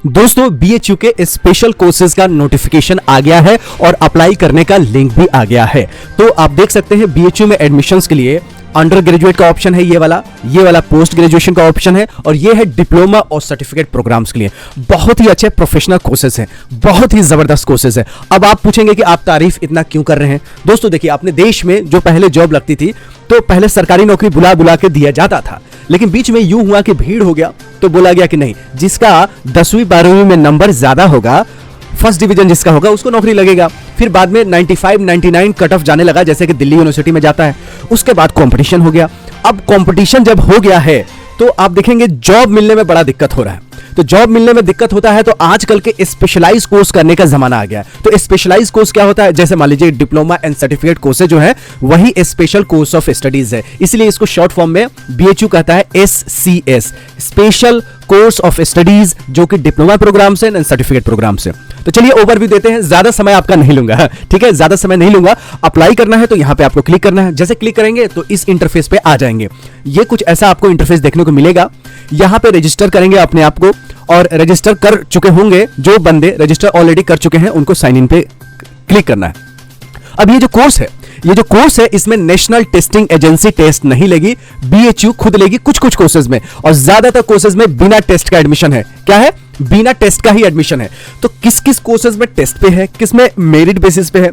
दोस्तों बीएचयू के special courses का नोटिफिकेशन आ गया है और अप्लाई करने का लिंक भी आ गया है। तो आप देख सकते हैं बीएचयू में एडमिशंस के लिए अंडर ग्रेजुएट का ऑप्शन है, ये वाला पोस्ट ग्रेजुएशन का ऑप्शन है, और ये है डिप्लोमा और सर्टिफिकेट प्रोग्राम्स के लिए। बहुत ही अच्छे प्रोफेशनल कोर्सेज हैं, बहुत ही जबरदस्त कोर्सेज है। अब आप पूछेंगे कि आप तारीफ इतना क्यों कर रहे हैं। दोस्तों देखिए, अपने देश में जो पहले जॉब लगती थी तो पहले सरकारी नौकरी बुला बुला के दिया जाता था, लेकिन बीच में यूं हुआ कि भीड़ हो गया तो बोला गया कि नहीं, जिसका 10वीं 12वीं में नंबर ज्यादा होगा, फर्स्ट डिवीजन जिसका होगा उसको नौकरी लगेगा। फिर बाद में 95 99 कट ऑफ जाने लगा, जैसे कि दिल्ली यूनिवर्सिटी में जाता है। उसके बाद कंपटीशन हो गया। अब कंपटीशन जब हो गया है तो आप देखेंगे जॉब मिलने में बड़ा दिक्कत हो रहा है। तो जॉब मिलने में दिक्कत होता है तो आजकल के स्पेशलाइज कोर्स करने का जमाना आ गया है। तो स्पेशलाइज कोर्स क्या होता है, जैसे मान लीजिए डिप्लोमा एंड सर्टिफिकेट कोर्सेज जो है वही स्पेशल कोर्स ऑफ स्टडीज है, इसलिए इसको शॉर्ट फॉर्म में बीएचयू कहता है SCS, special course of studies, जो कि डिप्लोमा प्रोग्राम से एंड सर्टिफिकेट प्रोग्राम से। तो चलिए ओवरव्यू देते हैं, ज्यादा समय आपका नहीं लूंगा, ठीक है, ज्यादा समय नहीं लूंगा। अप्लाई करना है तो यहां पे आपको क्लिक करना है। जैसे क्लिक करेंगे तो इस इंटरफेस पे आ जाएंगे। ये कुछ ऐसा आपको इंटरफेस देखने को मिलेगा। यहां पे रजिस्टर करेंगे अपने आप को, और रजिस्टर कर चुके होंगे जो बंदे रजिस्टर ऑलरेडी कर चुके हैं उनको साइन इन पे क्लिक करना है। अब ये जो कोर्स है इसमें नेशनल टेस्टिंग एजेंसी टेस्ट नहीं लेगी, बीएचयू खुद लेगी कुछ कुछ कोर्सेज में, और ज्यादातर कोर्सेज में बिना टेस्ट का एडमिशन है। क्या है? बिना टेस्ट का ही एडमिशन है। तो किस किस कोर्सेज में टेस्ट पे है, किस में मेरिट बेसिस पे है,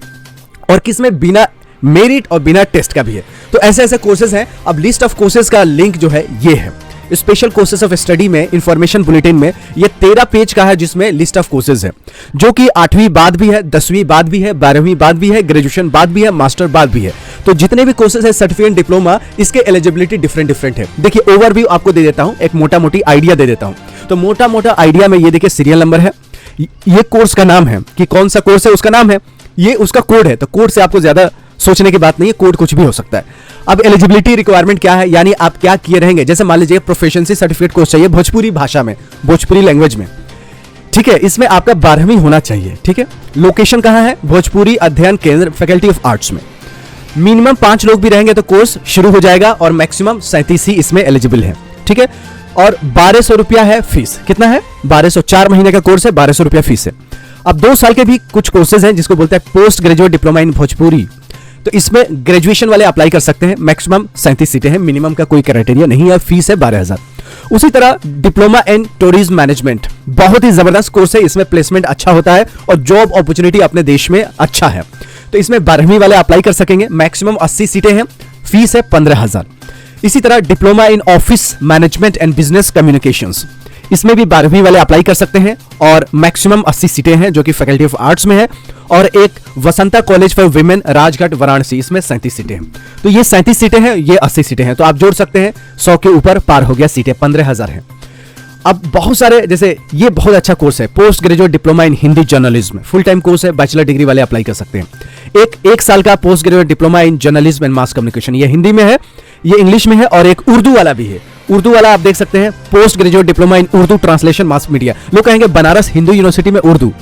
और किस में बिना मेरिट और बिना टेस्ट का भी है। तो ऐसे ऐसे कोर्सेज हैं। अब लिस्ट ऑफ कोर्सेज का लिंक जो है ये है स्पेशल कोर्सेज ऑफ स्टडी में, इंफॉर्मेशन बुलेटिन में। ये 13 पेज का है जिसमें लिस्ट ऑफ कोर्सेज है, जो कि 8वीं बाद भी है, 10वीं बाद भी है, 12वीं बाद भी है, ग्रेजुएशन बाद भी है, मास्टर बाद भी है। तो जितने भी कोर्सेज है सर्टिफिकेट डिप्लोमा, इसके एलिजिबिलिटी डिफरेंट है। देखिए ओवरव्यू आपको दे देता हूं, एक मोटा मोटी आइडिया दे देता हूं। तो मोटा मोटा आइडिया में ये देखिए सीरियल नंबर है, ये कोर्स का नाम है कि कौन सा कोर्स है उसका नाम है, ये उसका कोड है। तो कोड से आपको ज्यादा सोचने की बात नहीं है, कोड कुछ भी हो सकता है। अब एलिजिबिलिटी रिक्वायरमेंट क्या है, यानी आप क्या किए रहेंगे। जैसे मान लीजिए प्रोफिशिएंसी सर्टिफिकेट कोर्स चाहिए भोजपुरी भाषा में, भोजपुरी लैंग्वेज में, ठीक है, इसमें आपका 12वीं होना चाहिए, ठीक है। लोकेशन कहां है? भोजपुरी अध्ययन केंद्र, फैकल्टी ऑफ आर्ट्स में। मिनिमम 5 लोग भी रहेंगे तो कोर्स शुरू हो जाएगा, और मैक्सिमम 37 ही इसमें एलिजिबल है, ठीक है। और 1200 रुपया है फीस। कितना है? 1200। 4 महीने का कोर्स है, 1200 रुपया फीस है। अब 2 साल के भी कुछ कोर्सेज हैं जिसको बोलते हैं post graduate diploma in Bhojpuri. तो इसमें ग्रेजुएशन वाले अप्लाई कर सकते हैं। मैक्सिमम 37 सीटें हैं, मिनिमम का कोई क्राइटेरिया नहीं है, फीस है 12,000। उसी तरह डिप्लोमा इन टूरिज्म मैनेजमेंट, बहुत ही जबरदस्त कोर्स है, इसमें प्लेसमेंट अच्छा होता है और जॉब अपॉर्चुनिटी अपने देश में अच्छा है। तो इसमें 12वीं वाले अप्लाई कर सकेंगे। मैक्सिमम 80 सीटें हैं, फीस है 15,000। इसी तरह diploma in office management and business communications, इसमें भी 12वीं वाले अप्लाई कर सकते हैं, और मैक्सिमम 80 सीटें हैं जो कि फैकल्टी ऑफ आर्ट्स में है। और एक Vasanta college for women Rajghat Varanasi, इसमें 37 सीटें हैं। तो ये 37 सीटें हैं, ये 80 सीटें हैं, तो आप जोड़ सकते हैं 100 के ऊपर पार हो गया सीटें, 15,000 हैं। अब बहुत सारे, जैसे ये बहुत अच्छा कोर्स है post graduate diploma in Hindi journalism, full time course है, बैचलर डिग्री वाले अप्लाई कर सकते हैं। एक साल का post graduate diploma in journalism and mass communication, ये हिंदी में है, ये इंग्लिश में है, और एक उर्दू वाला भी है। उर्दू वाला आप देख सकते हैं post graduate diploma in Urdu translation mass media. लोग कहेंगे बनारस हिंदू यूनिवर्सिटी में उर्दू।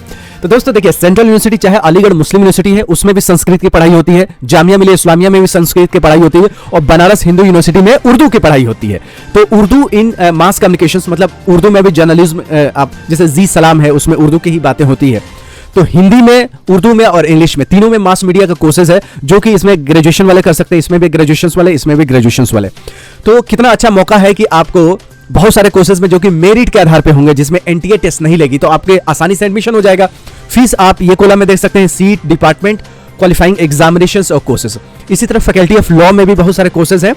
तो दोस्तों देखिए, सेंट्रल यूनिवर्सिटी चाहे अलीगढ़ मुस्लिम यूनिवर्सिटी है, उसमें भी संस्कृत की पढ़ाई होती है, जामिया मिलिया इस्लामिया में भी संस्कृत की पढ़ाई होती है, और बनारस हिंदू यूनिवर्सिटी में उर्दू की पढ़ाई होती है। तो उर्दू इन मास कम्युनिकेशंस, मतलब उर्दू में भी जर्नलिज्म, आप जैसे जी सलाम है उसमें उर्दू की ही बातें होती है। तो हिंदी में, उर्दू में और इंग्लिश में, तीनों में मास मीडिया का कोर्सेज है, जो कि इसमें ग्रेजुएशन वाले कर सकते हैं, इसमें भी ग्रेजुएशन वाले, इसमें भी ग्रेजुएशन वाले। तो कितना अच्छा मौका है कि आपको बहुत सारे कोर्सेज में जो कि मेरिट के आधार पे होंगे, जिसमें एनटीए टेस्ट नहीं लेगी, तो आपके आसानी से एडमिशन हो जाएगा। फीस आप ये कॉलम में देख सकते हैं, सीट, डिपार्टमेंट, क्वालिफाइंग एग्जामिनेशंस और कोर्सेज। इसी तरह फैकल्टी ऑफ लॉ में भी बहुत सारे कोर्सेज हैं,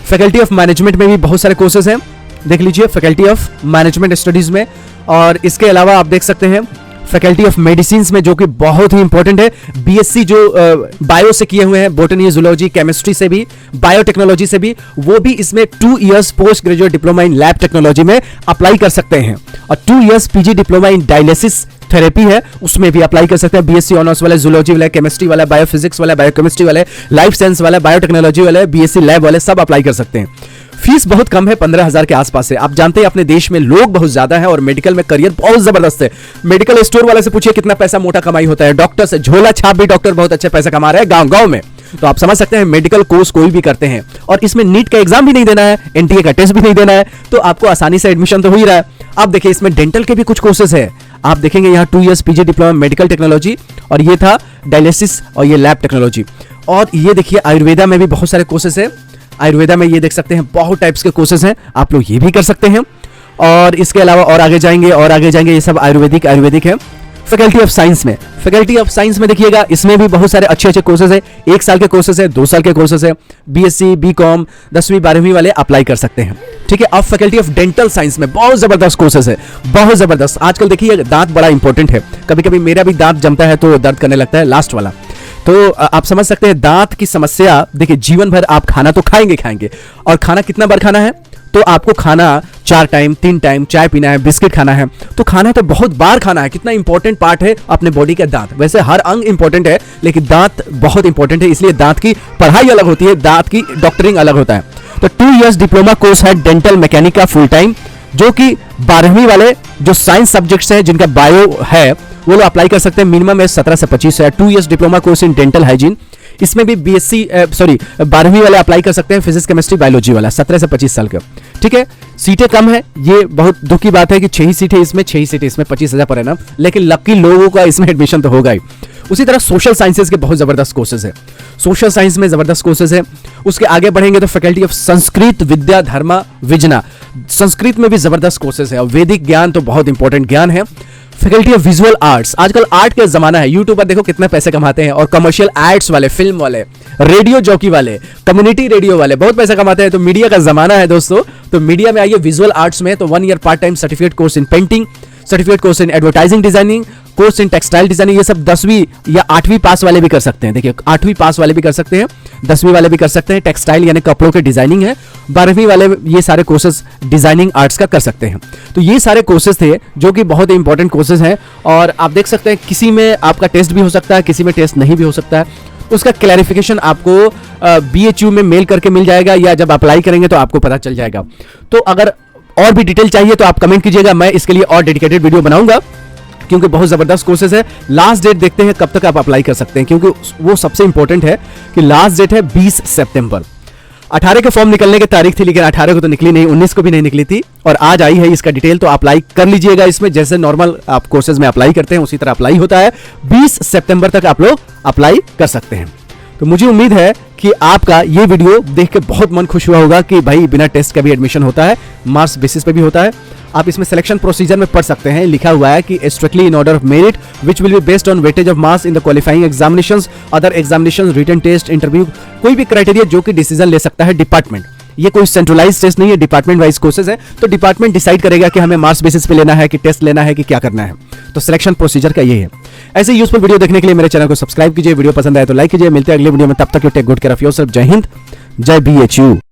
फैकल्टी ऑफ मैनेजमेंट में भी बहुत सारे कोर्सेज हैं, देख लीजिए फैकल्टी ऑफ मैनेजमेंट स्टडीज में। और इसके अलावा आप देख सकते हैं फैकल्टी ऑफ मेडिसिन में, जो कि बहुत ही इंपॉर्टेंट है। बीएससी जो बायो से किए हुए हैं, बोटनी, जूलॉजी, केमिस्ट्री से भी, बायोटेक्नोलॉजी से भी, वो भी इसमें 2 years post graduate diploma in lab technology में अप्लाई कर सकते हैं। और 2 years PG diploma in dialysis therapy है, उसमें भी अप्लाई कर सकते हैं। बीएससी ऑनर्स वाले, जूलॉजी वाले, केमिस्ट्री वाले, बायोफिजिक्स वाले, बायोकेमिस्ट्री वाले, लाइफ साइंस वाले, बायोटेक्नोलॉजी वाले, बीएससी लैब वाले, सब अप्लाई कर सकते हैं। फीस बहुत कम है, 15,000 के आसपास है। आप जानते हैं अपने देश में लोग बहुत ज्यादा हैं और मेडिकल में करियर बहुत जबरदस्त है। मेडिकल स्टोर वाले से पूछिए कितना पैसा मोटा कमाई होता है, डॉक्टर से, झोला छाप भी डॉक्टर बहुत अच्छे पैसा कमा रहे हैं गांव गांव में। तो आप समझ सकते हैं मेडिकल कोर्स कोई भी करते हैं, और इसमें नीट का एग्जाम भी नहीं देना है, एनटीए का टेस्ट भी नहीं देना है, तो आपको आसानी से एडमिशन तो हो ही रहा है। अब देखिए इसमें डेंटल के भी कुछ कोर्सेज है। आप देखेंगे यहाँ 2 years PG diploma medical technology, और ये था डायलिसिस और ये लैब टेक्नोलॉजी। और ये देखिए आयुर्वेदा में भी बहुत सारे कोर्सेज है। आयुर्वेदा में ये देख सकते हैं बहुत टाइप्स के कोर्सेज हैं, आप लोग ये भी कर सकते हैं। और इसके अलावा और आगे जाएंगे ये सब आयुर्वेदिक है। फैकल्टी ऑफ साइंस में देखिएगा, इसमें भी बहुत सारे अच्छे कोर्सेज है। 1 साल के कोर्सेज है, 2 साल के कोर्सेज है। बीएससी बीकॉम 10वीं 12वीं वाले अप्लाई कर सकते हैं, ठीक है। अब फैकल्टी ऑफ डेंटल साइंस में बहुत जबरदस्त कोर्सेज है, बहुत जबरदस्त। आजकल देखिए दांत बड़ा इंपॉर्टेंट है, कभी कभी मेरा भी दांत जमता है तो दर्द करने लगता है लास्ट वाला। तो आप समझ सकते हैं दांत की समस्या। देखिए जीवन भर आप खाना तो खाएंगे, और खाना कितना बार खाना है, तो आपको खाना 4 टाइम 3 टाइम चाय पीना है, बिस्किट खाना है, तो खाना तो बहुत बार खाना है। कितना इंपॉर्टेंट पार्ट है अपने बॉडी का दांत। वैसे हर अंग इंपॉर्टेंट है, लेकिन दांत बहुत इंपॉर्टेंट है, इसलिए दांत की पढ़ाई अलग होती है, दांत की डॉक्टरिंग अलग होता है। तो 2 इयर्स डिप्लोमा कोर्स है डेंटल मैकेनिक का फुल टाइम, जो कि 12वीं वाले जो साइंस सब्जेक्ट्स है, जिनका बायो है, वो लोग अप्लाई कर सकते हैं। मिनिमम एज 17 से 25 है। 2 years diploma course in dental hygiene, इसमें भी 12वीं वाले अप्लाई कर सकते हैं। फिजिक्स केमिस्ट्री बायोलॉजी वाला 17 से 25 साल का, ठीक है। सीटें कम है, ये बहुत दुख की बात है कि 6 ही सीटें इसमें 25,000 पर एनम, लेकिन लकी लोगों का इसमें एडमिशन तो होगा ही। उसी तरह सोशल साइंसेज के बहुत जबरदस्त कोर्सेज है, सोशल साइंस में जबरदस्त कोर्सेज है। उसके आगे बढ़ेंगे तो फैकल्टी ऑफ संस्कृत विद्या धर्म विजना, संस्कृत में भी जबरदस्त कोर्सेज है। और वैदिक ज्ञान तो बहुत इंपॉर्टेंट ज्ञान है। फैकल्टी ऑफ विजुअल आर्ट्स, आजकल आर्ट का जमाना है, यूट्यूबर देखो कितने पैसे कमाते हैं, और कमर्शियल एड्स वाले, फिल्म वाले, रेडियो जॉकी वाले, कम्युनिटी रेडियो वाले बहुत पैसा कमाते हैं। तो मीडिया का जमाना है दोस्तों, तो मीडिया में आइए विजुअल आर्ट्स में। तो 1 year part time certificate course in painting, certificate course in advertising designing, course in textile designing, ये सब 10वीं या 8वीं पास वाले भी कर सकते हैं। देखिए 8वीं पास वाले भी कर सकते हैं, 10वीं वाले भी कर सकते हैं। टेक्सटाइल यानी कपड़ों के डिजाइनिंग है। 12वीं वाले ये सारे कोर्सेज डिजाइनिंग आर्ट्स का कर सकते हैं। तो ये सारे कोर्सेज थे जो कि बहुत इंपॉर्टेंट कोर्सेज हैं। और आप देख सकते हैं किसी में आपका टेस्ट भी हो सकता है, किसी में टेस्ट नहीं भी हो सकता है। उसका क्लैरिफिकेशन आपको BHU में मेल करके मिल जाएगा, या जब अप्लाई करेंगे तो आपको पता चल जाएगा। तो अगर और भी डिटेल चाहिए तो आप कमेंट कीजिएगा, मैं इसके लिए और डेडिकेटेड वीडियो बनाऊंगा, क्योंकि बहुत जबरदस्त कोर्सेज है। लास्ट डेट देखते हैं कब तक आप अप्लाई कर सकते हैं, क्योंकि वो सबसे इंपॉर्टेंट है कि लास्ट डेट है 20 सितंबर। 18 के फॉर्म निकलने की तारीख थी, लेकिन 18 को तो निकली नहीं, 19 को भी नहीं निकली थी, और आज आई है इसका डिटेल। तो अप्लाई कर लीजिएगा इसमें, जैसे नॉर्मल आप कोर्सेज में अप्लाई करते हैं उसी तरह अप्लाई होता है। 20 सितंबर तक आप लोग अप्लाई कर सकते हैं। तो मुझे उम्मीद है कि आपका ये वीडियो देख के बहुत मन खुश हुआ होगा कि भाई बिना टेस्ट का भी एडमिशन होता है, मार्क्स बेसिस पे भी होता है। आप इसमें सिलेक्शन प्रोसीजर में पढ़ सकते हैं, लिखा हुआ है कि strictly in order of merit which will be based on weightage of marks in the qualifying examinations, other examinations, written test, interview, कोई भी क्राइटेरिया जो कि डिसीजन ले सकता है डिपार्टमेंट। ये कोई सेंट्रलाइज टेस्ट नहीं है, डिपार्टमेंट वाइज कोर्सेज है। तो डिपार्टमेंट डिसाइड करेगा कि हमें मार्क्स बेसिस पे लेना है कि टेस्ट लेना है कि क्या करना है। तो सिलेक्शन प्रोसीजर का ये है। ऐसे यूजफुल वीडियो देखने के लिए मेरे चैनल को सब्सक्राइब कीजिए, वीडियो पसंद आए तो लाइक कीजिए। मिलते हैं अगले वीडियो में, तब तक you take good care of yourself. जय हिंद, जय BHU।